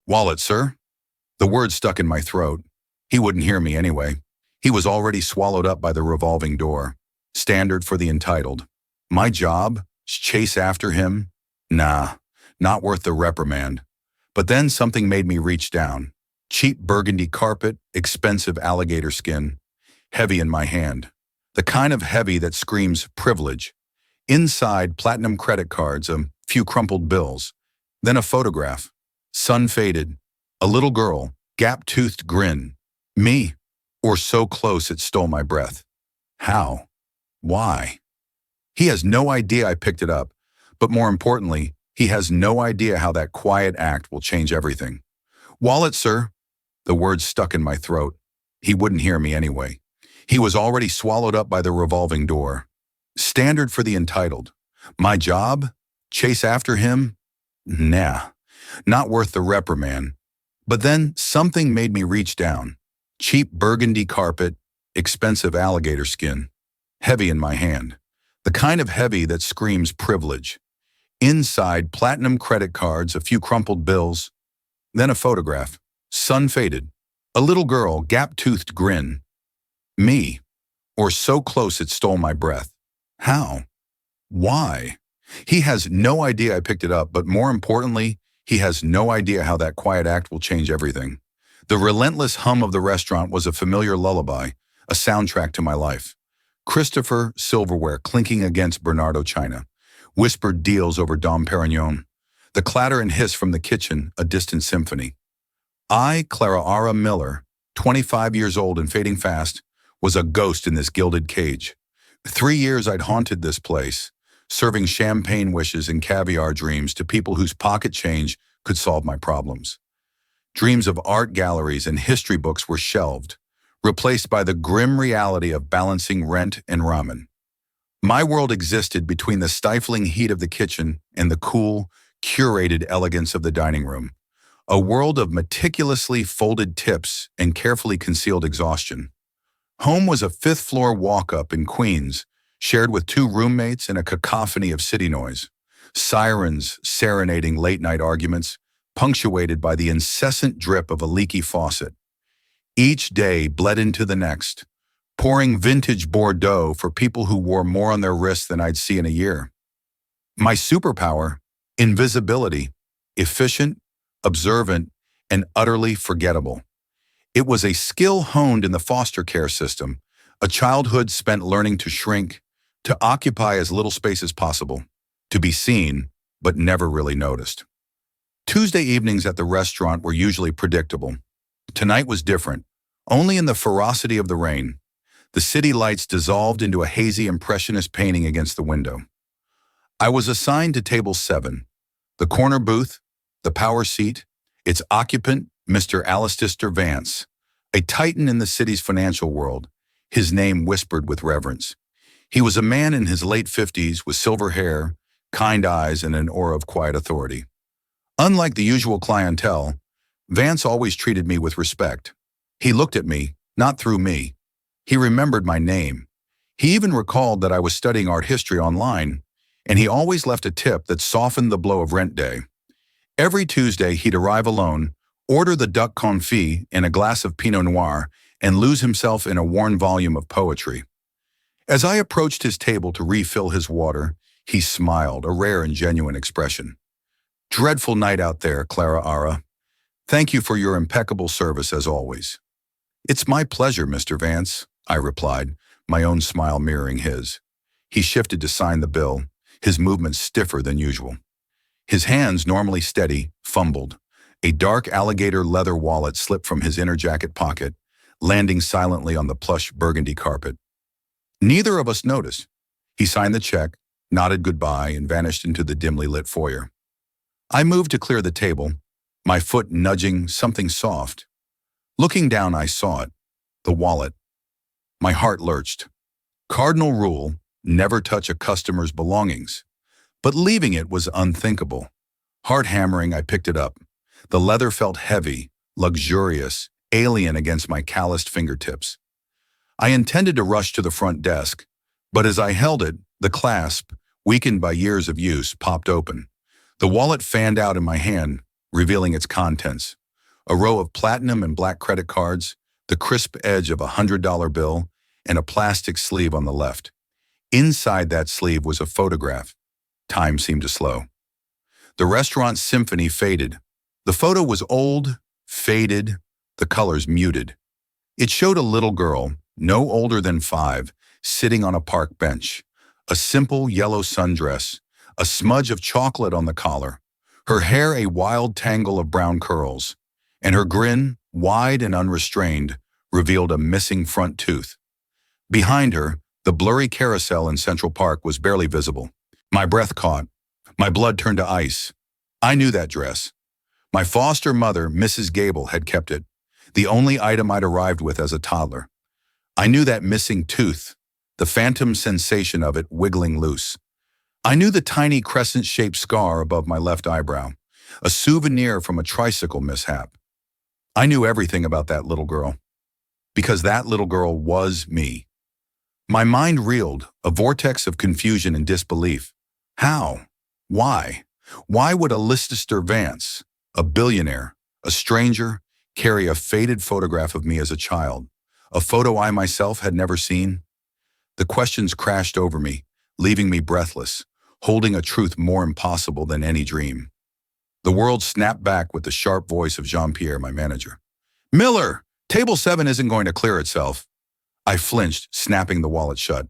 Wallet, sir? The word stuck in my throat. He wouldn't hear me anyway. He was already swallowed up by the revolving door. Standard for the entitled. My job? Chase after him? Nah, not worth the reprimand. But then something made me reach down. Cheap burgundy carpet, expensive alligator skin, heavy in my hand. The kind of heavy that screams privilege. Inside, platinum credit cards, a few crumpled bills. Then a photograph. Sun faded. A little girl, gap-toothed grin. Me. Or so close it stole my breath. How? Why? He has no idea I picked it up, but more importantly, he has no idea how that quiet act will change everything. Wallet, sir? The words stuck in my throat. He wouldn't hear me anyway. He was already swallowed up by the revolving door. Standard for the entitled. My job? Chase after him? Nah, not worth the reprimand. But then something made me reach down. Cheap burgundy carpet, expensive alligator skin, heavy in my hand. The kind of heavy that screams privilege. Inside, platinum credit cards, a few crumpled bills, then a photograph. Sun faded. A little girl, gap-toothed grin. Me. Or so close it stole my breath. How? Why? He has no idea I picked it up, but more importantly, he has no idea how that quiet act will change everything. The relentless hum of the restaurant was a familiar lullaby, a soundtrack to my life. Christopher silverware clinking against Bernardo china. Whispered deals over Dom Perignon. The clatter and hiss from the kitchen, a distant symphony. I, Clara Ara Miller, 25 years old and fading fast, was a ghost in this gilded cage. 3 years I'd haunted this place, serving champagne wishes and caviar dreams to people whose pocket change could solve my problems. Dreams of art galleries and history books were shelved, replaced by the grim reality of balancing rent and ramen. My world existed between the stifling heat of the kitchen and the cool, curated elegance of the dining room. A world of meticulously folded tips and carefully concealed exhaustion. Home was a fifth-floor walk-up in Queens, shared with 2 roommates and a cacophony of city noise. Sirens serenading late-night arguments, punctuated by the incessant drip of a leaky faucet. Each day bled into the next, pouring vintage Bordeaux for people who wore more on their wrists than I'd see in a year. My superpower? Invisibility. Efficient, observant, and utterly forgettable. It was a skill honed in the foster care system, a childhood spent learning to shrink, to occupy as little space as possible, to be seen, but never really noticed. Tuesday evenings at the restaurant were usually predictable. Tonight was different, only in the ferocity of the rain. The city lights dissolved into a hazy impressionist painting against the window. I was assigned to table 7, the corner booth, the power seat, its occupant, Mr. Alistair Vance, a titan in the city's financial world, his name whispered with reverence. He was a man in his late 50s with silver hair, kind eyes, and an aura of quiet authority. Unlike the usual clientele, Vance always treated me with respect. He looked at me, not through me. He remembered my name. He even recalled that I was studying art history online, and he always left a tip that softened the blow of rent day. Every Tuesday, he'd arrive alone, order the duck confit and a glass of Pinot Noir, and lose himself in a worn volume of poetry. As I approached his table to refill his water, he smiled, a rare and genuine expression. Dreadful night out there, Clara Ara. Thank you for your impeccable service as always. It's my pleasure, Mr. Vance, I replied, my own smile mirroring his. He shifted to sign the bill, his movements stiffer than usual. His hands, normally steady, fumbled. A dark alligator leather wallet slipped from his inner jacket pocket, landing silently on the plush burgundy carpet. Neither of us noticed. He signed the check, nodded goodbye, and vanished into the dimly lit foyer. I moved to clear the table, my foot nudging something soft. Looking down, I saw it, the wallet. My heart lurched. Cardinal rule, never touch a customer's belongings. But leaving it was unthinkable. Heart hammering, I picked it up. The leather felt heavy, luxurious, alien against my calloused fingertips. I intended to rush to the front desk, but as I held it, the clasp, weakened by years of use, popped open. The wallet fanned out in my hand, revealing its contents. A row of platinum and black credit cards, the crisp edge of $100 bill, and a plastic sleeve on the left. Inside that sleeve was a photograph. Time seemed to slow. The restaurant's symphony faded. The photo was old, faded, the colors muted. It showed a little girl, no older than 5, sitting on a park bench. A simple yellow sundress, a smudge of chocolate on the collar, her hair a wild tangle of brown curls, and her grin, wide and unrestrained, revealed a missing front tooth. Behind her, the blurry carousel in Central Park was barely visible. My breath caught. My blood turned to ice. I knew that dress. My foster mother, Mrs. Gable, had kept it, the only item I'd arrived with as a toddler. I knew that missing tooth, the phantom sensation of it wiggling loose. I knew the tiny crescent-shaped scar above my left eyebrow, a souvenir from a tricycle mishap. I knew everything about that little girl, because that little girl was me. My mind reeled, a vortex of confusion and disbelief. How? Why? Why would a Leicester Vance, a billionaire, a stranger, carry a faded photograph of me as a child, a photo I myself had never seen? The questions crashed over me, leaving me breathless, holding a truth more impossible than any dream. The world snapped back with the sharp voice of Jean-Pierre, my manager. "Miller, table 7 isn't going to clear itself." I flinched, snapping the wallet shut.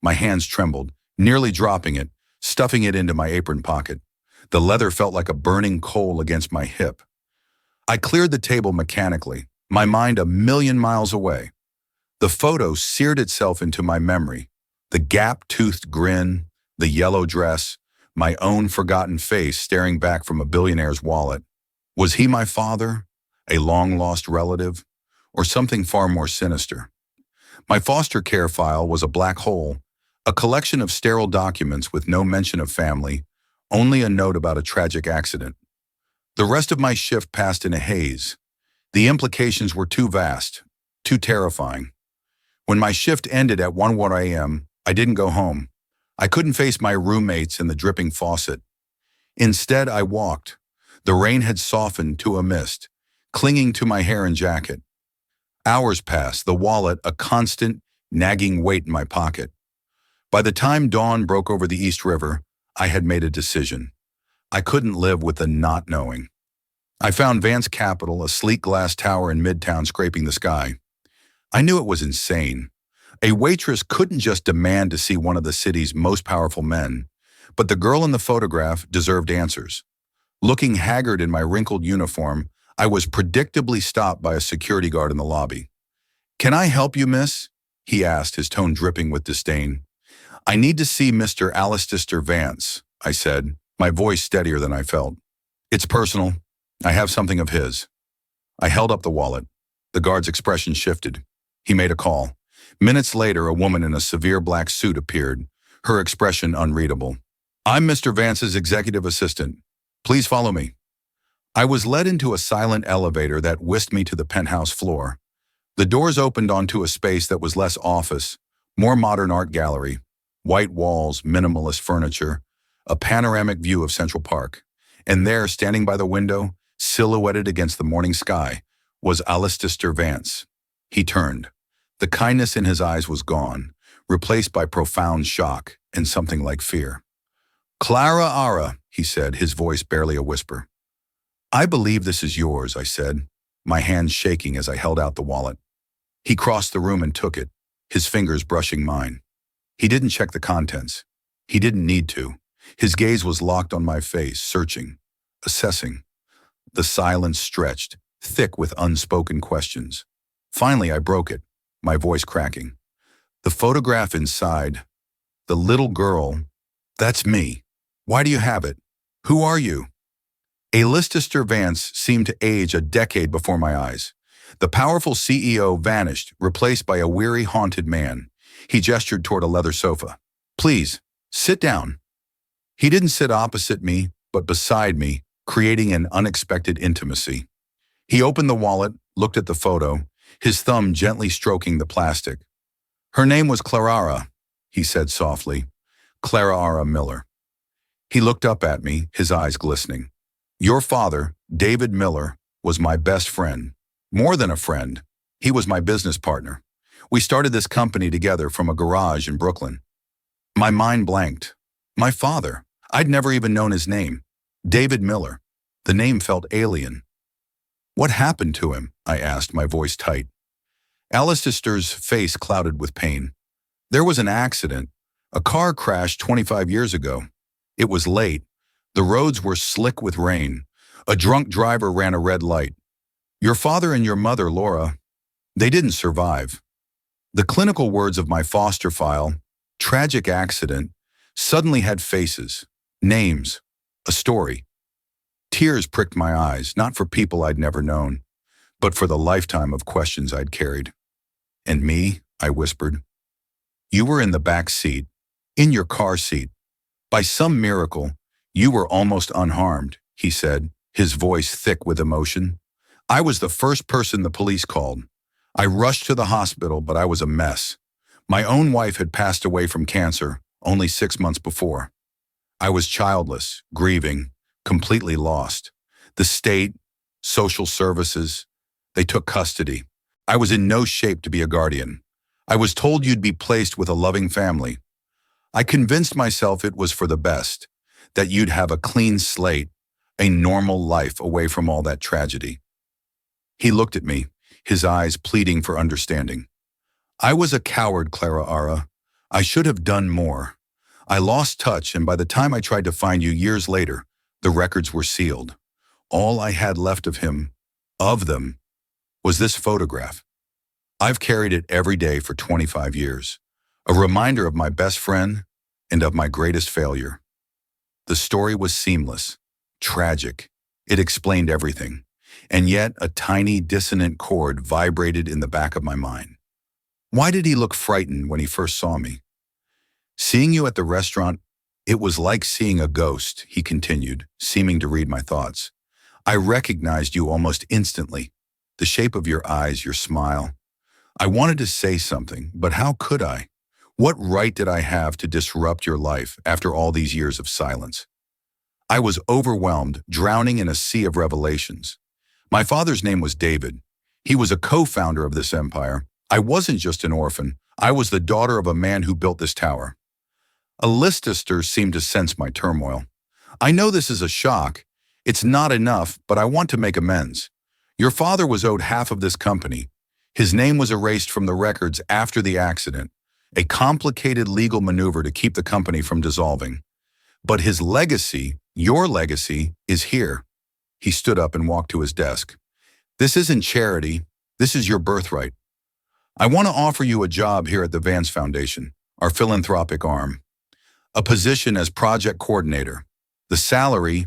My hands trembled, nearly dropping it, stuffing it into my apron pocket. The leather felt like a burning coal against my hip. I cleared the table mechanically, my mind a million miles away. The photo seared itself into my memory. The gap-toothed grin, the yellow dress, my own forgotten face staring back from a billionaire's wallet. Was he my father, a long-lost relative, or something far more sinister? My foster care file was a black hole, a collection of sterile documents with no mention of family, only a note about a tragic accident. The rest of my shift passed in a haze. The implications were too vast, too terrifying. When my shift ended at 1 a.m., I didn't go home. I couldn't face my roommates and the dripping faucet. Instead, I walked. The rain had softened to a mist, clinging to my hair and jacket. Hours passed, the wallet a constant, nagging weight in my pocket. By the time dawn broke over the East River, I had made a decision. I couldn't live with the not knowing. I found Vance Capital, a sleek glass tower in Midtown scraping the sky. I knew it was insane. A waitress couldn't just demand to see one of the city's most powerful men, but the girl in the photograph deserved answers. Looking haggard in my wrinkled uniform, I was predictably stopped by a security guard in the lobby. "Can I help you, miss?" he asked, his tone dripping with disdain. "I need to see Mr. Alistair Vance," I said, my voice steadier than I felt. "It's personal. I have something of his." I held up the wallet. The guard's expression shifted. He made a call. Minutes later, a woman in a severe black suit appeared, her expression unreadable. "I'm Mr. Vance's executive assistant. Please follow me." I was led into a silent elevator that whisked me to the penthouse floor. The doors opened onto a space that was less office, more modern art gallery, white walls, minimalist furniture, a panoramic view of Central Park. And there, standing by the window, silhouetted against the morning sky, was Alistair Vance. He turned. The kindness in his eyes was gone, replaced by profound shock and something like fear. "Clara Ara," he said, his voice barely a whisper. "I believe this is yours," I said, my hands shaking as I held out the wallet. He crossed the room and took it, his fingers brushing mine. He didn't check the contents. He didn't need to. His gaze was locked on my face, searching, assessing. The silence stretched, thick with unspoken questions. Finally, I broke it, my voice cracking. "The photograph inside, the little girl, that's me. Why do you have it? Who are you?" Alistair Vance seemed to age a decade before my eyes. The powerful CEO vanished, replaced by a weary, haunted man. He gestured toward a leather sofa. "Please, sit down." He didn't sit opposite me, but beside me, creating an unexpected intimacy. He opened the wallet, looked at the photo, his thumb gently stroking the plastic. "Her name was Clara," he said softly. "Clara Miller." He looked up at me, his eyes glistening. Your father, David Miller, was my best friend. More than a friend, he was my business partner. We started this company together from a garage in Brooklyn. My mind blanked. My father. I'd never even known his name. David Miller. The name felt alien. What happened to him? I asked, my voice tight. Alistair's face clouded with pain. There was an accident. A car crashed 25 years ago. It was late. The roads were slick with rain. A drunk driver ran a red light. Your father and your mother, Laura, they didn't survive. The clinical words of my foster file, tragic accident, suddenly had faces, names, a story. Tears pricked my eyes, not for people I'd never known, but for the lifetime of questions I'd carried. And me, I whispered. You were in the back seat, in your car seat. By some miracle, you were almost unharmed, he said, his voice thick with emotion. I was the first person the police called. I rushed to the hospital, but I was a mess. My own wife had passed away from cancer only 6 months before. I was childless, grieving, completely lost. The state, social services, they took custody. I was in no shape to be a guardian. I was told you'd be placed with a loving family. I convinced myself it was for the best, that you'd have a clean slate, a normal life away from all that tragedy. He looked at me, his eyes pleading for understanding. I was a coward, Clara Ara. I should have done more. I lost touch, and by the time I tried to find you years later, the records were sealed. All I had left of him, of them, was this photograph. I've carried it every day for 25 years, a reminder of my best friend and of my greatest failure. The story was seamless, tragic. It explained everything. And yet a tiny dissonant chord vibrated in the back of my mind. Why did he look frightened when he first saw me? Seeing you at the restaurant, it was like seeing a ghost, he continued, seeming to read my thoughts. I recognized you almost instantly. The shape of your eyes, your smile. I wanted to say something, but how could I? What right did I have to disrupt your life after all these years of silence? I was overwhelmed, drowning in a sea of revelations. My father's name was David. He was a co-founder of this empire. I wasn't just an orphan. I was the daughter of a man who built this tower. Alistair seemed to sense my turmoil. I know this is a shock. It's not enough, but I want to make amends. Your father was owed half of this company. His name was erased from the records after the accident, a complicated legal maneuver to keep the company from dissolving. But his legacy, your legacy, is here. He stood up and walked to his desk. This isn't charity. This is your birthright. I want to offer you a job here at the Vance Foundation, our philanthropic arm. A position as project coordinator. The salary,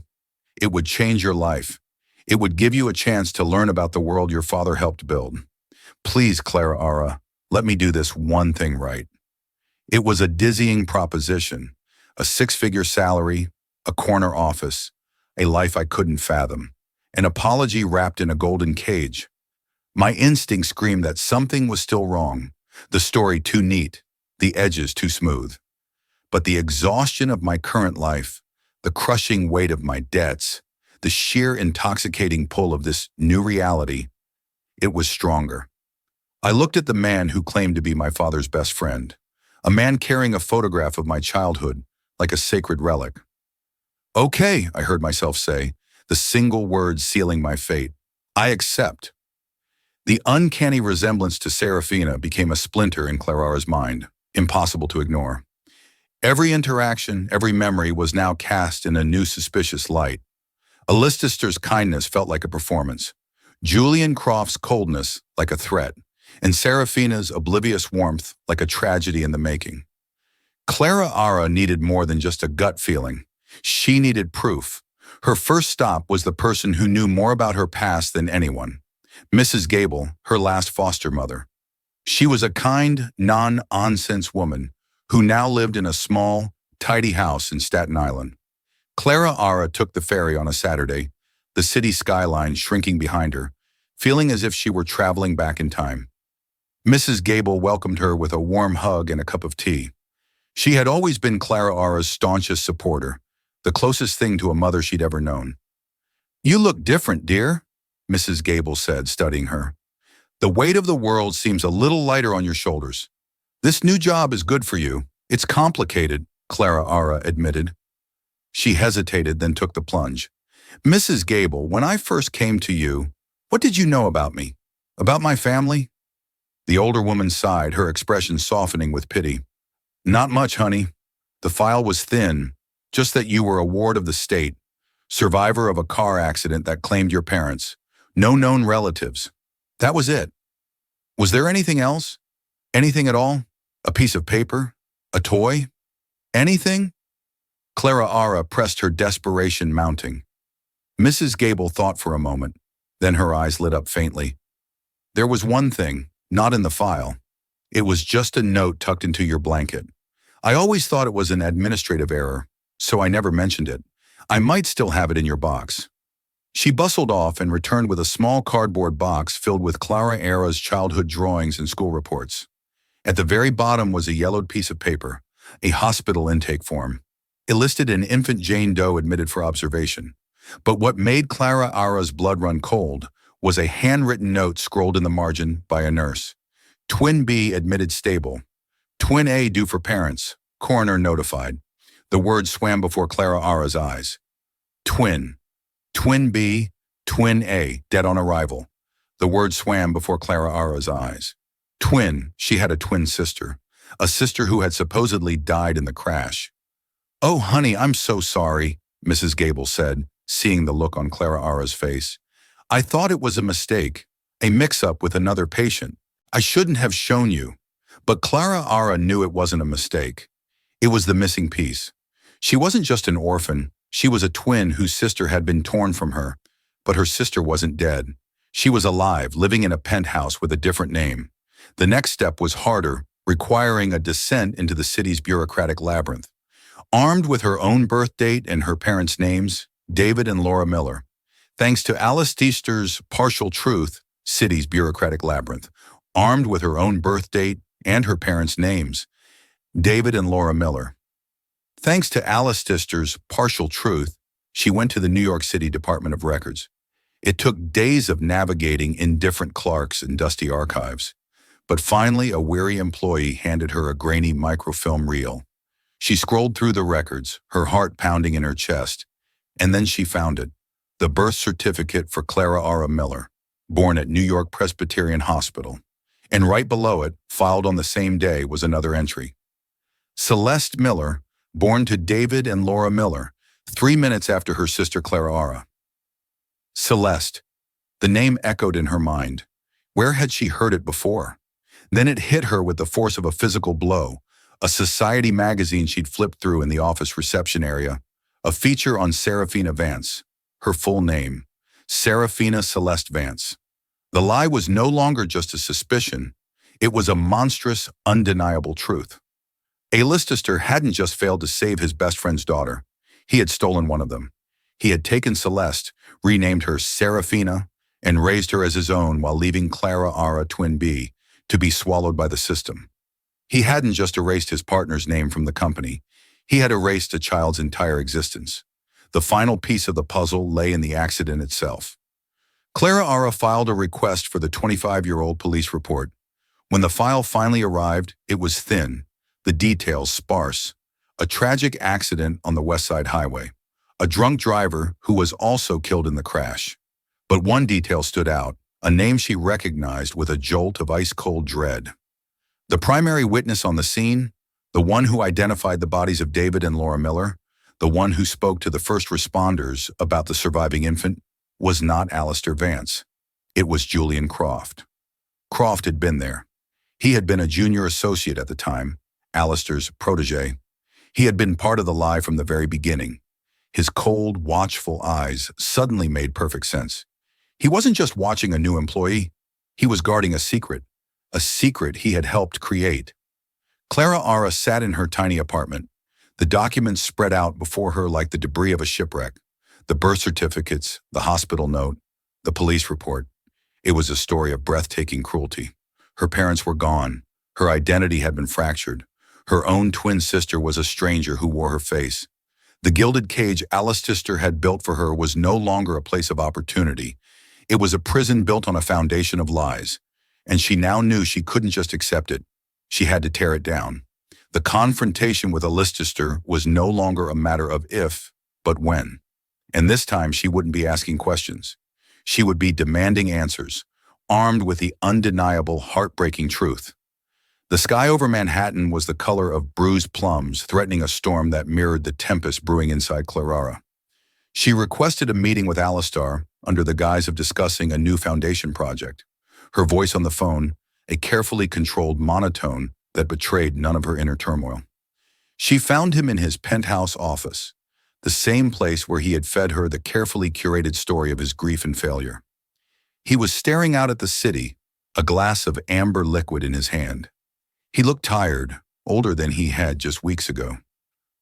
it would change your life. It would give you a chance to learn about the world your father helped build. Please, Clara Ara, let me do this one thing right. It was a dizzying proposition. A 6-figure salary, a corner office, a life I couldn't fathom, an apology wrapped in a golden cage. My instinct screamed that something was still wrong, the story too neat, the edges too smooth. But the exhaustion of my current life, the crushing weight of my debts, the sheer intoxicating pull of this new reality, it was stronger. I looked at the man who claimed to be my father's best friend, a man carrying a photograph of my childhood like a sacred relic. Okay, I heard myself say, the single word sealing my fate. I accept. The uncanny resemblance to Serafina became a splinter in Clara's mind, impossible to ignore. Every interaction, every memory was now cast in a new suspicious light. Alistair's kindness felt like a performance, Julian Croft's coldness like a threat, and Serafina's oblivious warmth like a tragedy in the making. Clara Ara needed more than just a gut feeling. She needed proof. Her first stop was the person who knew more about her past than anyone, Mrs. Gable, her last foster mother. She was a kind, non-nonsense woman who now lived in a small, tidy house in Staten Island. Clara Ara took the ferry on a Saturday, the city skyline shrinking behind her, feeling as if she were traveling back in time. Mrs. Gable welcomed her with a warm hug and a cup of tea. She had always been Clara Ara's staunchest supporter, the closest thing to a mother she'd ever known. You look different, dear, Mrs. Gable said, studying her. The weight of the world seems a little lighter on your shoulders. This new job is good for you. It's complicated, Clara Ara admitted. She hesitated, then took the plunge. Mrs. Gable, when I first came to you, what did you know about me? About my family? The older woman sighed, her expression softening with pity. Not much, honey. The file was thin, just that you were a ward of the state, survivor of a car accident that claimed your parents, no known relatives. That was it. Was there anything else? Anything at all? A piece of paper? A toy? Anything? Clara Ara pressed, her desperation mounting. Mrs. Gable thought for a moment, then her eyes lit up faintly. There was one thing, not in the file. It was just a note tucked into your blanket. I always thought it was an administrative error, so I never mentioned it. I might still have it in your box. She bustled off and returned with a small cardboard box filled with Clara Ara's childhood drawings and school reports. At the very bottom was a yellowed piece of paper, a hospital intake form. It listed an infant Jane Doe admitted for observation. But what made Clara Ara's blood run cold was a handwritten note scrolled in the margin by a nurse. Twin B admitted stable. Twin A due for parents. Coroner notified. The words swam before Clara Ara's eyes. Twin. Twin B, Twin A, dead on arrival. The word swam before Clara Ara's eyes. Twin, she had a twin sister. A sister who had supposedly died in the crash. Oh, honey, I'm so sorry, Mrs. Gable said, seeing the look on Clara Ara's face. I thought it was a mistake, a mix-up with another patient. I shouldn't have shown you. But Clara Ara knew it wasn't a mistake. It was the missing piece. She wasn't just an orphan. She was a twin whose sister had been torn from her. But her sister wasn't dead. She was alive, living in a penthouse with a different name. The next step was harder, requiring a descent into the city's bureaucratic labyrinth. Armed with her own birth date and her parents' names, David and Laura Miller. Thanks to Alice Deaster's partial truth, city's bureaucratic labyrinth. Armed with her own birth date and her parents' names, David and Laura Miller. Thanks to Alice Deaster's partial truth, she went to the New York City Department of Records. It took days of navigating indifferent clerks and dusty archives. But finally, a weary employee handed her a grainy microfilm reel. She scrolled through the records, her heart pounding in her chest, and then she found it, the birth certificate for Clara Ara Miller, born at New York Presbyterian Hospital. And right below it, filed on the same day, was another entry. Celeste Miller, born to David and Laura Miller, 3 minutes after her sister Clara Ara. Celeste. The name echoed in her mind. Where had she heard it before? Then it hit her with the force of a physical blow. A society magazine she'd flipped through in the office reception area. A feature on Serafina Vance. Her full name. Serafina Celeste Vance. The lie was no longer just a suspicion. It was a monstrous, undeniable truth. A-lister hadn't just failed to save his best friend's daughter. He had stolen one of them. He had taken Celeste, renamed her Serafina, and raised her as his own while leaving Clara Ara Twin B to be swallowed by the system. He hadn't just erased his partner's name from the company. He had erased a child's entire existence. The final piece of the puzzle lay in the accident itself. Clara Ara filed a request for the 25-year-old police report. When the file finally arrived, it was thin, the details sparse. A tragic accident on the West Side Highway. A drunk driver who was also killed in the crash. But one detail stood out, a name she recognized with a jolt of ice-cold dread. The primary witness on the scene, the one who identified the bodies of David and Laura Miller, the one who spoke to the first responders about the surviving infant, was not Alistair Vance. It was Julian Croft. Croft had been there. He had been a junior associate at the time, Alistair's protege. He had been part of the lie from the very beginning. His cold, watchful eyes suddenly made perfect sense. He wasn't just watching a new employee. He was guarding a secret he had helped create. Clara Ara sat in her tiny apartment. The documents spread out before her like the debris of a shipwreck. The birth certificates, the hospital note, the police report. It was a story of breathtaking cruelty. Her parents were gone. Her identity had been fractured. Her own twin sister was a stranger who wore her face. The gilded cage Alistair had built for her was no longer a place of opportunity. It was a prison built on a foundation of lies, and she now knew she couldn't just accept it. She had to tear it down. The confrontation with Alistair was no longer a matter of if, but when. And this time she wouldn't be asking questions. She would be demanding answers, armed with the undeniable, heartbreaking truth. The sky over Manhattan was the color of bruised plums, threatening a storm that mirrored the tempest brewing inside Clara. She requested a meeting with Alistair under the guise of discussing a new foundation project. Her voice on the phone, a carefully controlled monotone that betrayed none of her inner turmoil. She found him in his penthouse office, the same place where he had fed her the carefully curated story of his grief and failure. He was staring out at the city, a glass of amber liquid in his hand. He looked tired, older than he had just weeks ago.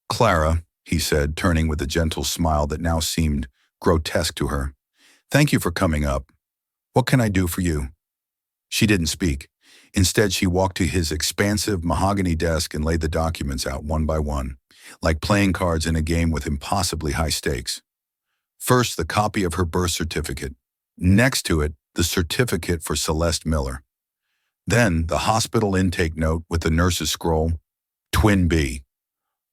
"Clara," he said, turning with a gentle smile that now seemed grotesque to her. "Thank you for coming up. What can I do for you?" She didn't speak. Instead, she walked to his expansive mahogany desk and laid the documents out one by one, like playing cards in a game with impossibly high stakes. First, the copy of her birth certificate. Next to it, the certificate for Celeste Miller. Then, the hospital intake note with the nurse's scroll, Twin B.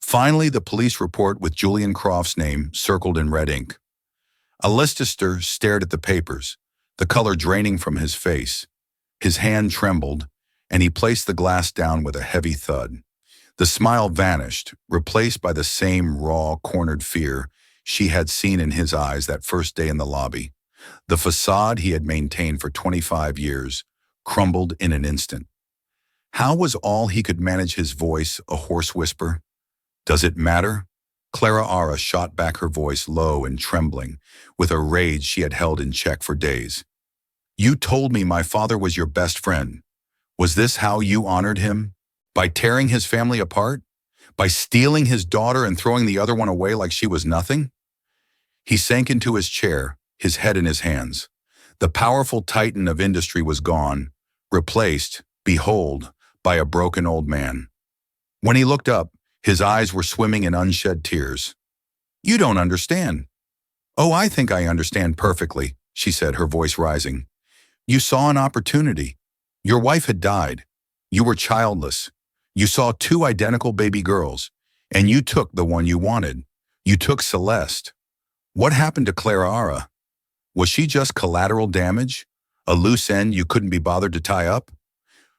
Finally, the police report with Julian Croft's name circled in red ink. Alistair stared at the papers, the color draining from his face. His hand trembled, and he placed the glass down with a heavy thud. The smile vanished, replaced by the same raw, cornered fear she had seen in his eyes that first day in the lobby. The facade he had maintained for 25 years crumbled in an instant. How was all he could manage his voice a hoarse whisper? "Does it matter?" Clara shot back, her voice low and trembling, with a rage she had held in check for days. "You told me my father was your best friend. Was this how you honored him? By tearing his family apart? By stealing his daughter and throwing the other one away like she was nothing?" He sank into his chair, his head in his hands. The powerful titan of industry was gone, replaced, behold, by a broken old man. When he looked up, his eyes were swimming in unshed tears. "You don't understand." "Oh, I think I understand perfectly," she said, her voice rising. "You saw an opportunity. Your wife had died. You were childless. You saw two identical baby girls, and you took the one you wanted. You took Celeste. What happened to Clara? Was she just collateral damage? A loose end you couldn't be bothered to tie up?"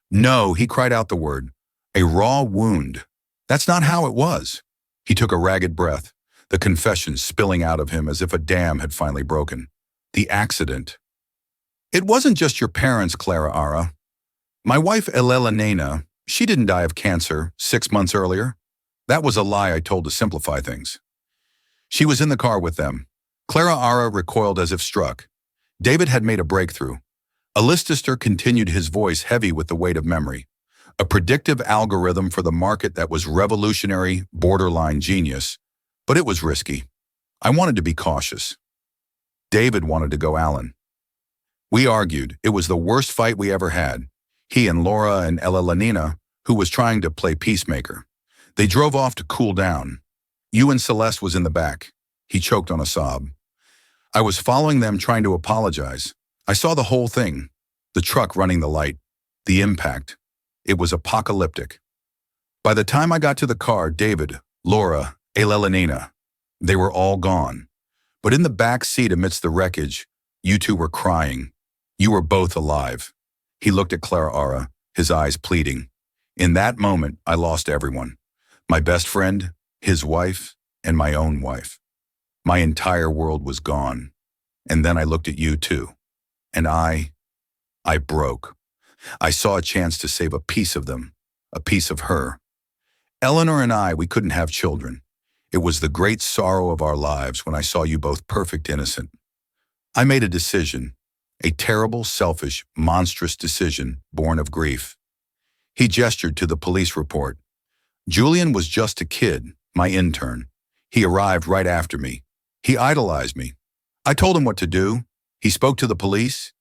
"No," he cried out the word. "A raw wound. That's not how it was." He took a ragged breath, the confession spilling out of him as if a dam had finally broken. "The accident. It wasn't just your parents, Clara. My wife, Elena, she didn't die of cancer 6 months earlier. That was a lie I told to simplify things. She was in the car with them." Clara recoiled as if struck. David had made a breakthrough. Alistair continued, his voice heavy with the weight of memory. A predictive algorithm for the market that was revolutionary, borderline genius, but it was risky. I wanted to be cautious. David wanted to go Allen. We argued. It was the worst fight we ever had. He and Laura and Elena, who was trying to play peacemaker. They drove off to cool down. You and Celeste was in the back. He choked on a sob. I was following them, trying to apologize. I saw the whole thing. The truck running the light. The impact. It was apocalyptic. By the time I got to the car, David, Laura, Elena, they were all gone. But in the back seat amidst the wreckage, you two were crying. You were both alive. He looked at Clara, his eyes pleading. In that moment, I lost everyone. My best friend, his wife, and my own wife. My entire world was gone. And then I looked at you too. And I broke. I saw a chance to save a piece of them, a piece of her. Eleanor and I, we couldn't have children. It was the great sorrow of our lives when I saw you both perfect, innocent. I made a decision, a terrible, selfish, monstrous decision born of grief. He gestured to the police report. Julian was just a kid, my intern. He arrived right after me. He idolized me. I told him what to do. He spoke to the police.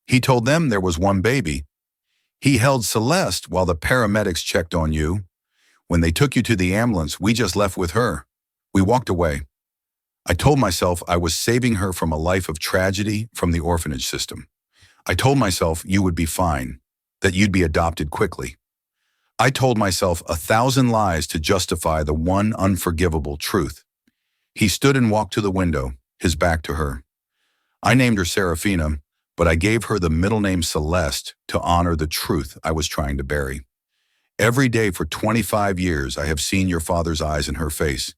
He told them there was one baby. He held Celeste while the paramedics checked on you. When they took you to the ambulance, we just left with her. We walked away. I told myself I was saving her from a life of tragedy from the orphanage system. I told myself you would be fine, that you'd be adopted quickly. I told myself 1,000 lies to justify the one unforgivable truth. He stood and walked to the window, his back to her. I named her Serafina, but I gave her the middle name Celeste to honor the truth I was trying to bury. Every day for 25 years I have seen your father's eyes in her face,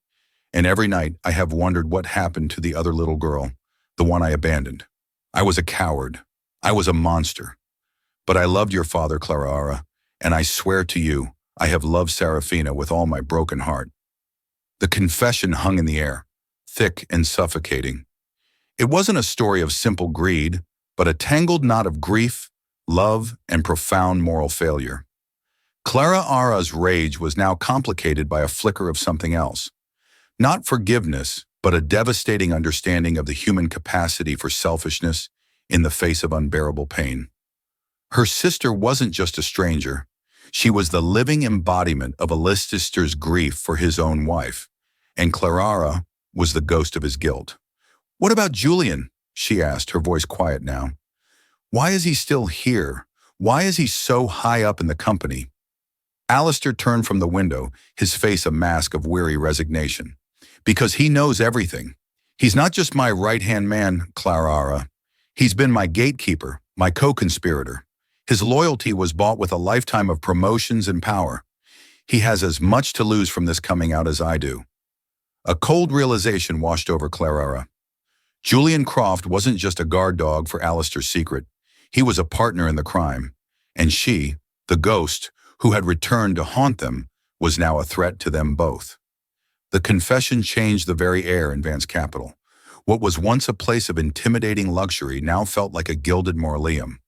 and every night I have wondered what happened to the other little girl, the one I abandoned. I was a coward. I was a monster. But I loved your father, Clara, and I swear to you, I have loved Serafina with all my broken heart. The confession hung in the air, thick and suffocating. It wasn't a story of simple greed, but a tangled knot of grief, love, and profound moral failure. Clara Ara's rage was now complicated by a flicker of something else. Not forgiveness, but a devastating understanding of the human capacity for selfishness in the face of unbearable pain. Her sister wasn't just a stranger. She was the living embodiment of Alistair's grief for his own wife, and Clara was the ghost of his guilt. "What about Julian?" she asked, her voice quiet now. "Why is he still here? Why is he so high up in the company?" Alistair turned from the window, his face a mask of weary resignation. "Because he knows everything. He's not just my right-hand man, Clara. He's been my gatekeeper, my co-conspirator. His loyalty was bought with a lifetime of promotions and power. He has as much to lose from this coming out as I do." A cold realization washed over Clara. Julian Croft wasn't just a guard dog for Alistair's secret. He was a partner in the crime. And she, the ghost, who had returned to haunt them, was now a threat to them both. The confession changed the very air in Vance Capital. What was once a place of intimidating luxury now felt like a gilded mausoleum,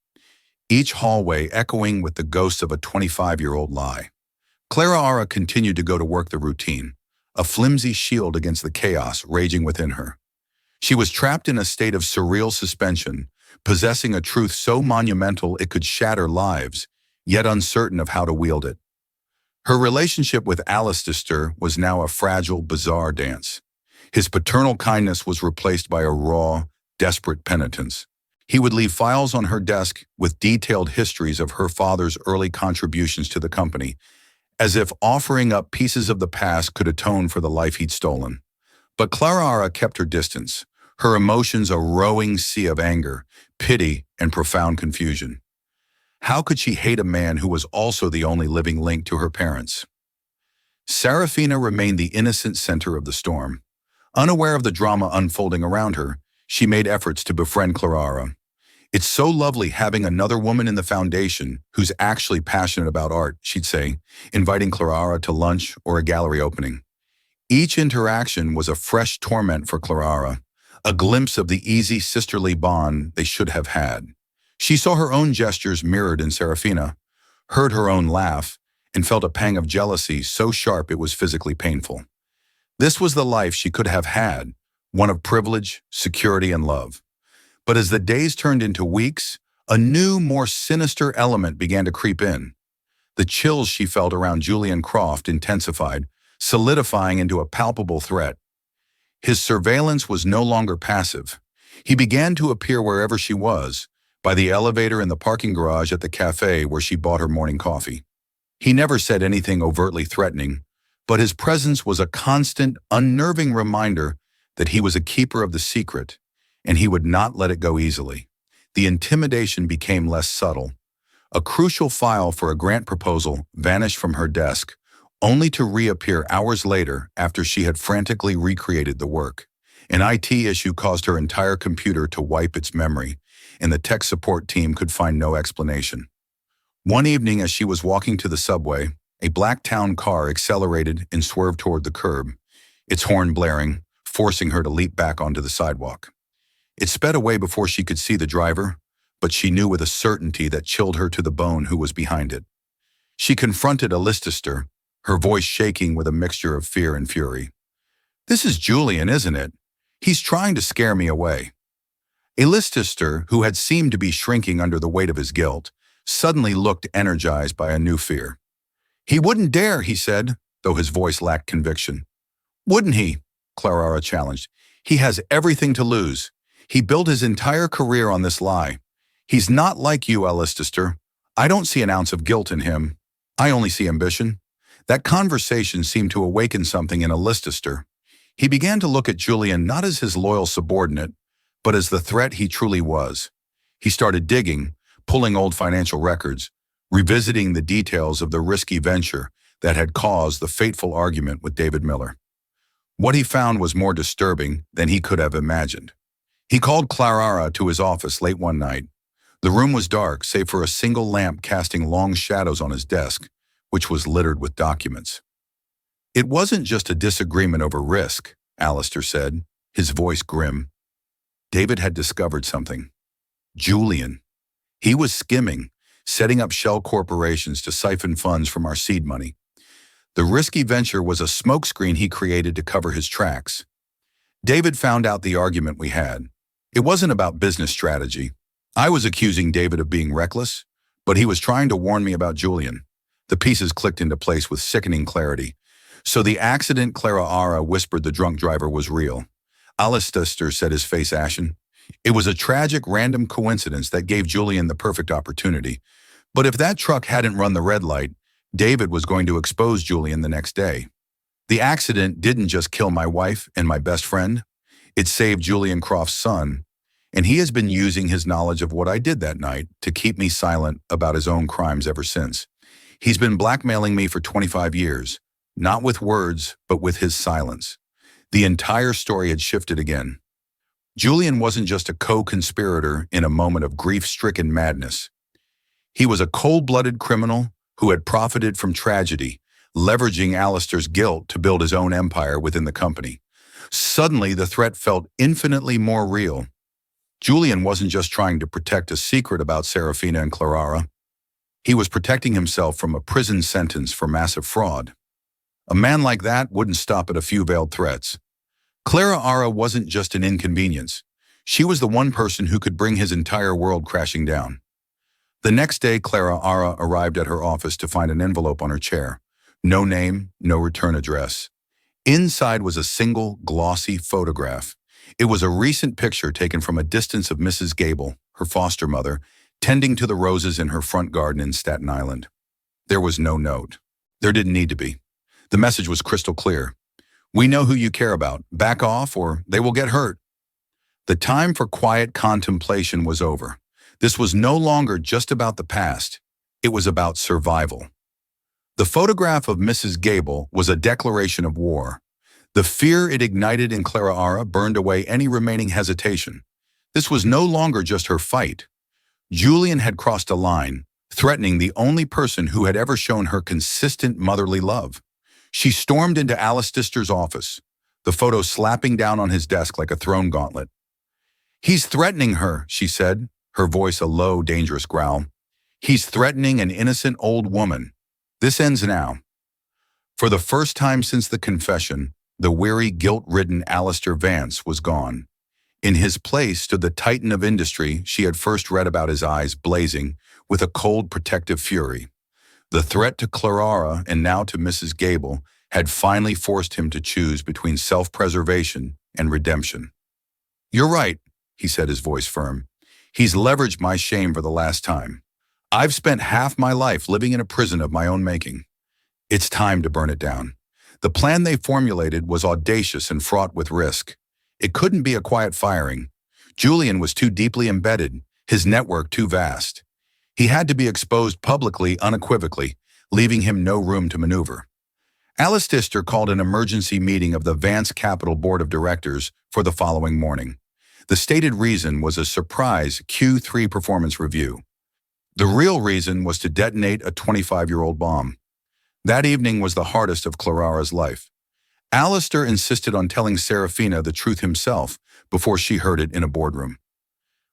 each hallway echoing with the ghost of a 25-year-old lie. Clara continued to go to work the routine, a flimsy shield against the chaos raging within her. She was trapped in a state of surreal suspension, possessing a truth so monumental it could shatter lives, yet uncertain of how to wield it. Her relationship with Alistair was now a fragile, bizarre dance. His paternal kindness was replaced by a raw, desperate penitence. He would leave files on her desk with detailed histories of her father's early contributions to the company, as if offering up pieces of the past could atone for the life he'd stolen. But Clara kept her distance, her emotions a rowing sea of anger, pity, and profound confusion. How could she hate a man who was also the only living link to her parents? Serafina remained the innocent center of the storm. Unaware of the drama unfolding around her, she made efforts to befriend Clara. "It's so lovely having another woman in the foundation who's actually passionate about art," she'd say, inviting Clara to lunch or a gallery opening. Each interaction was a fresh torment for Clara, a glimpse of the easy sisterly bond they should have had. She saw her own gestures mirrored in Serafina, heard her own laugh, and felt a pang of jealousy so sharp it was physically painful. This was the life she could have had, one of privilege, security, and love. But as the days turned into weeks, a new, more sinister element began to creep in. The chills she felt around Julian Croft intensified, solidifying into a palpable threat. His surveillance was no longer passive. He began to appear wherever she was, by the elevator in the parking garage at the cafe where she bought her morning coffee. He never said anything overtly threatening, but his presence was a constant, unnerving reminder that he was a keeper of the secret, and he would not let it go easily. The intimidation became less subtle. A crucial file for a grant proposal vanished from her desk, only to reappear hours later after she had frantically recreated the work. An IT issue caused her entire computer to wipe its memory, and the tech support team could find no explanation. One evening as she was walking to the subway, a black town car accelerated and swerved toward the curb, its horn blaring, forcing her to leap back onto the sidewalk. It sped away before she could see the driver, but she knew with a certainty that chilled her to the bone who was behind it. She confronted Alistair, her voice shaking with a mixture of fear and fury. "This is Julian, isn't it? He's trying to scare me away." Alistair, who had seemed to be shrinking under the weight of his guilt, suddenly looked energized by a new fear. "He wouldn't dare," he said, though his voice lacked conviction. "Wouldn't he? Clara challenged. He has everything to lose. He built his entire career on this lie. He's not like you, Alistair. I don't see an ounce of guilt in him. I only see ambition. That conversation seemed to awaken something in Alistair. He began to look at Julian not as his loyal subordinate, but as the threat he truly was. He started digging, pulling old financial records, revisiting the details of the risky venture that had caused the fateful argument with David Miller. What he found was more disturbing than he could have imagined. He called Clara to his office late one night. The room was dark, save for a single lamp casting long shadows on his desk, which was littered with documents. It wasn't just a disagreement over risk, Alistair said, his voice grim. David had discovered something. Julian. He was skimming, setting up shell corporations to siphon funds from our seed money. The risky venture was a smokescreen he created to cover his tracks. David found out the argument we had. It wasn't about business strategy. I was accusing David of being reckless, but he was trying to warn me about Julian. The pieces clicked into place with sickening clarity. So the accident Clara whispered the drunk driver was real. Alistair said, his face ashen. It was a tragic random coincidence that gave Julian the perfect opportunity. But if that truck hadn't run the red light, David was going to expose Julian the next day. The accident didn't just kill my wife and my best friend. It saved Julian Croft's son, and he has been using his knowledge of what I did that night to keep me silent about his own crimes ever since. He's been blackmailing me for 25 years, not with words, but with his silence. The entire story had shifted again. Julian wasn't just a co-conspirator in a moment of grief-stricken madness. He was a cold-blooded criminal who had profited from tragedy, leveraging Alistair's guilt to build his own empire within the company. Suddenly, the threat felt infinitely more real. Julian wasn't just trying to protect a secret about Serafina and Clara. He was protecting himself from a prison sentence for massive fraud. A man like that wouldn't stop at a few veiled threats. Clara wasn't just an inconvenience. She was the one person who could bring his entire world crashing down. The next day, Clara arrived at her office to find an envelope on her chair. No name, no return address. Inside was a single, glossy photograph. It was a recent picture taken from a distance of Mrs. Gable, her foster mother, tending to the roses in her front garden in Staten Island. There was no note. There didn't need to be. The message was crystal clear. We know who you care about. Back off or they will get hurt. The time for quiet contemplation was over. This was no longer just about the past. It was about survival. The photograph of Mrs. Gable was a declaration of war. The fear it ignited in Clara burned away any remaining hesitation. This was no longer just her fight. Julian had crossed a line, threatening the only person who had ever shown her consistent motherly love. She stormed into Alistair's office, the photo slapping down on his desk like a thrown gauntlet. He's threatening her, she said, her voice a low, dangerous growl. He's threatening an innocent old woman. This ends now. For the first time since the confession, the weary, guilt-ridden Alistair Vance was gone. In his place stood the titan of industry she had first read about, his eyes blazing with a cold, protective fury. The threat to Clara and now to Mrs. Gable had finally forced him to choose between self-preservation and redemption. You're right, he said, his voice firm. He's leveraged my shame for the last time. I've spent half my life living in a prison of my own making. It's time to burn it down. The plan they formulated was audacious and fraught with risk. It couldn't be a quiet firing. Julian was too deeply embedded, his network too vast. He had to be exposed publicly, unequivocally, leaving him no room to maneuver. Alistair called an emergency meeting of the Vance Capital Board of Directors for the following morning. The stated reason was a surprise Q3 performance review. The real reason was to detonate a 25-year-old bomb. That evening was the hardest of Clara's life. Alistair insisted on telling Serafina the truth himself before she heard it in a boardroom.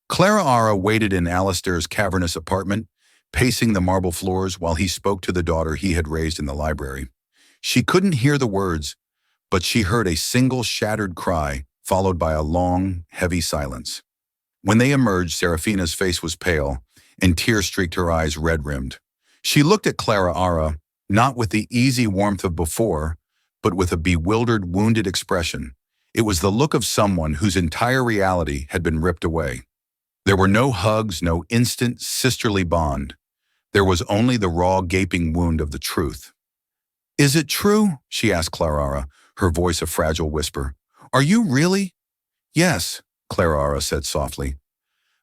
Clara waited in Alistair's cavernous apartment, pacing the marble floors while he spoke to the daughter he had raised in the library. She couldn't hear the words, but she heard a single shattered cry, followed by a long, heavy silence. When they emerged, Serafina's face was pale, and tears streaked her eyes red-rimmed. She looked at Clara, not with the easy warmth of before, but with a bewildered, wounded expression. It was the look of someone whose entire reality had been ripped away. There were no hugs, no instant sisterly bond. There was only the raw, gaping wound of the truth. "Is it true?" she asked Clara, her voice a fragile whisper. "Are you really?" "Yes," Clara said softly.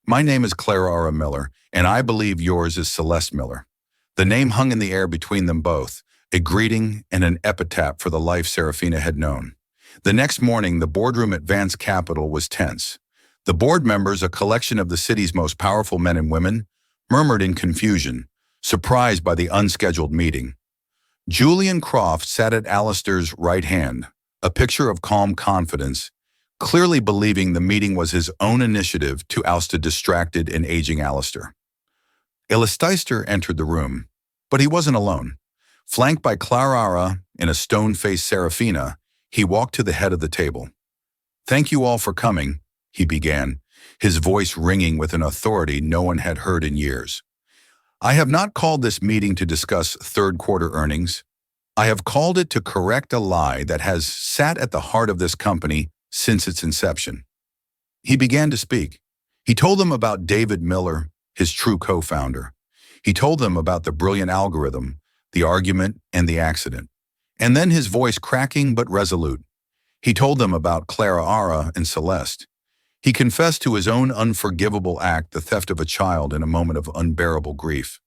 "My name is Clara Miller, and I believe yours is Celeste Miller." The name hung in the air between them both, a greeting and an epitaph for the life Serafina had known. The next morning, the boardroom at Vance Capital was tense. The board members, a collection of the city's most powerful men and women, murmured in confusion, surprised by the unscheduled meeting. Julian Croft sat at Alistair's right hand, a picture of calm confidence, clearly believing the meeting was his own initiative to oust a distracted and aging Alistair. Elisteister entered the room, but he wasn't alone. Flanked by Clara and a stone-faced Serafina, he walked to the head of the table. "Thank you all for coming," he began, his voice ringing with an authority no one had heard in years. "I have not called this meeting to discuss third-quarter earnings. I have called it to correct a lie that has sat at the heart of this company since its inception." He began to speak. He told them about David Miller, his true co-founder. He told them about the brilliant algorithm, the argument, and the accident. And then, his voice cracking but resolute, he told them about Clara and Celeste. He confessed to his own unforgivable act, the theft of a child, in a moment of unbearable grief.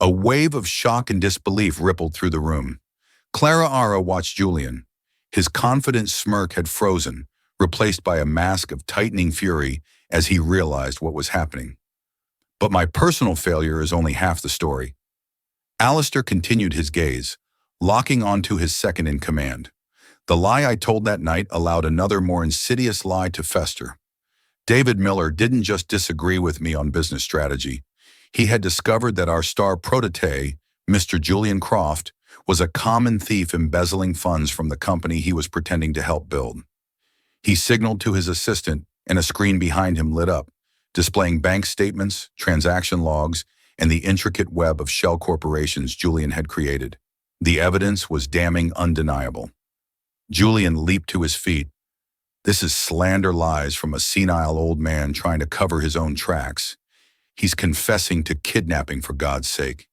A wave of shock and disbelief rippled through the room. Clara watched Julian. His confident smirk had frozen, replaced by a mask of tightening fury as he realized what was happening. "But my personal failure is only half the story." Alistair continued his gaze, locking onto his second-in-command. "The lie I told that night allowed another more insidious lie to fester. David Miller didn't just disagree with me on business strategy. He had discovered that our star protégé, Mr. Julian Croft, was a common thief embezzling funds from the company he was pretending to help build. He signaled to his assistant, and a screen behind him lit up, displaying bank statements, transaction logs, and the intricate web of shell corporations Julian had created. The evidence was damning, undeniable. Julian leaped to his feet. This is slander lies from a senile old man trying to cover his own tracks. He's confessing to kidnapping, for God's sake.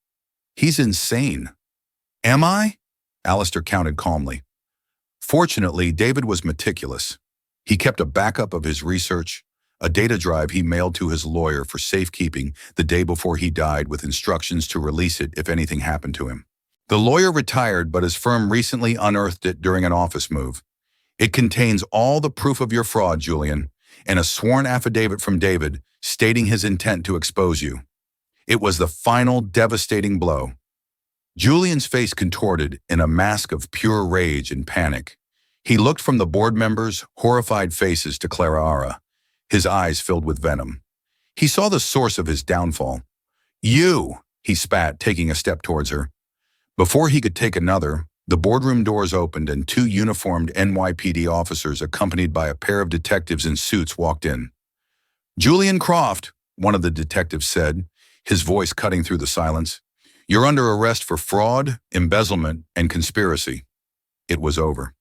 He's insane. Am I? Alistair counted calmly. Fortunately, David was meticulous. He kept a backup of his research, a data drive he mailed to his lawyer for safekeeping the day before he died, with instructions to release it if anything happened to him. The lawyer retired, but his firm recently unearthed it during an office move. It contains all the proof of your fraud, Julian, and a sworn affidavit from David stating his intent to expose you. It was the final devastating blow. Julian's face contorted in a mask of pure rage and panic. He looked from the board members' horrified faces to Clara, his eyes filled with venom. He saw the source of his downfall. "You!" he spat, taking a step towards her. Before he could take another, the boardroom doors opened and two uniformed NYPD officers accompanied by a pair of detectives in suits walked in. "Julian Croft," one of the detectives said, his voice cutting through the silence, "you're under arrest for fraud, embezzlement, and conspiracy." It was over.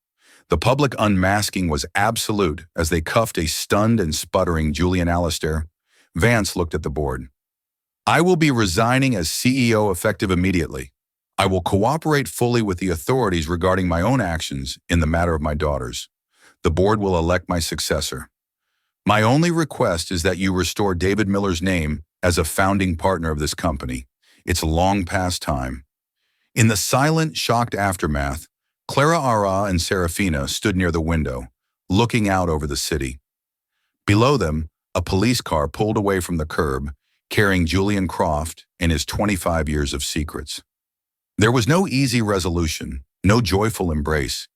The public unmasking was absolute as they cuffed a stunned and sputtering Julian Alistair. Vance looked at the board. "I will be resigning as CEO effective immediately. I will cooperate fully with the authorities regarding my own actions in the matter of my daughters. The board will elect my successor. My only request is that you restore David Miller's name as a founding partner of this company. It's long past time." In the silent, shocked aftermath, Clara and Serafina stood near the window, looking out over the city. Below them, a police car pulled away from the curb, carrying Julian Croft and his 25 years of secrets. There was no easy resolution, no joyful embrace.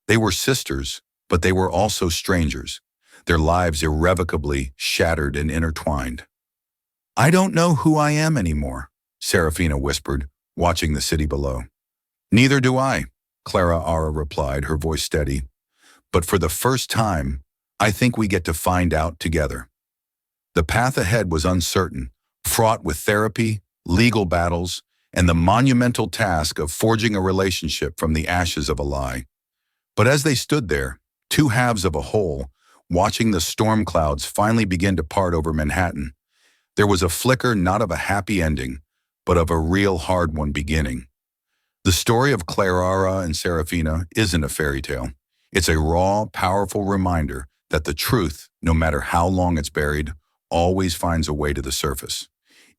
They were sisters, but they were also strangers, their lives irrevocably shattered and intertwined. "I don't know who I am anymore," Serafina whispered, watching the city below. "Neither do I," Clara replied, her voice steady. "But for the first time, I think we get to find out together." The path ahead was uncertain, fraught with therapy, legal battles, and the monumental task of forging a relationship from the ashes of a lie. But as they stood there, Two halves of a whole, watching the storm clouds finally begin to part over Manhattan. There was a flicker not of a happy ending, but of a real hard one beginning. The story of Clara and Serafina isn't a fairy tale. It's a raw, powerful reminder that the truth, no matter how long it's buried, always finds a way to the surface.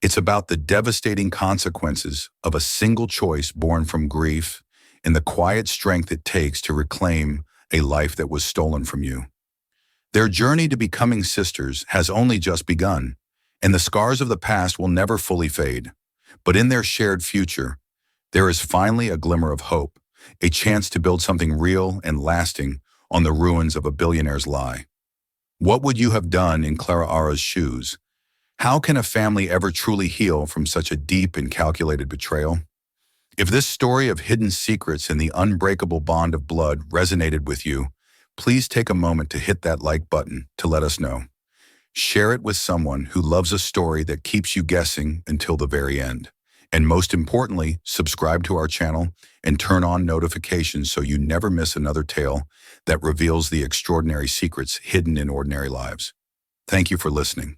It's about the devastating consequences of a single choice born from grief and the quiet strength it takes to reclaim a life that was stolen from you. Their journey to becoming sisters has only just begun, and the scars of the past will never fully fade. But in their shared future, there is finally a glimmer of hope, a chance to build something real and lasting on the ruins of a billionaire's lie. What would you have done in Clara's shoes? How can a family ever truly heal from such a deep and calculated betrayal? If this story of hidden secrets and the unbreakable bond of blood resonated with you, please take a moment to hit that like button to let us know. Share it with someone who loves a story that keeps you guessing until the very end. And most importantly, subscribe to our channel and turn on notifications so you never miss another tale that reveals the extraordinary secrets hidden in ordinary lives. Thank you for listening.